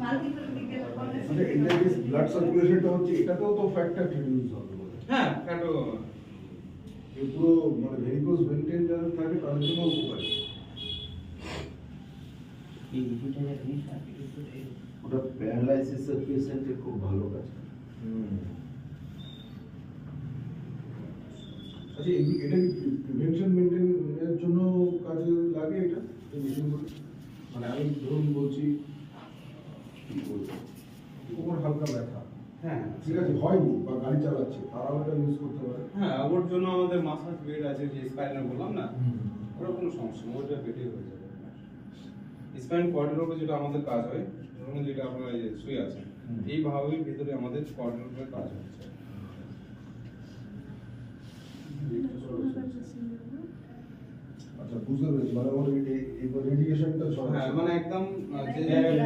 মানে এটা যে ব্লাড সার্কুলেশনটা হচ্ছে এটাতেও তো ফ্যাটটা রিডিউস হবে বলে। হ্যাঁ, ফ্যাটও এই পুরো মানে ভেরিকোজ মেইনটেইন যারা থাকে তাদের জন্য উপকারী। ওটা প্যারালাইসিসের পেশেন্টে খুব ভালো কাজ করে। আচ্ছা এটা কি প্রিভেনশন মেইনটেইনের জন্য কাজে লাগে এটা এই মেশিনগুলো? মানে আমি ধরুন বলছি কি বলবো কোমর হালকা ব্যথা, হ্যাঁ ঠিক আছে, হয়নি বা গাড়ি চালাচ্ছে তারাও এটা ইউজ করতে পারে। হ্যাঁ, ওর জন্য আমাদের মাসাজ বেড আছে, যে স্পাইনাল বললাম না, ওর কোনো সমস্যা নেই, ওটা বেডে হয়ে যাবে। স্পাইন কর্ডিলোরে যেটা আমাদের কাজ হয়, ধরুন যেটা আপনারা এই যে শুয়ে আছেন, এইভাবেই ভিতরে আমাদের কর্ডিলোরের কাজ হচ্ছে। আচ্ছা বুঝতে পেরেছি, মানে ওর এই রেডিয়েশনটা হ্যাঁ, মানে একদম যে জায়গায়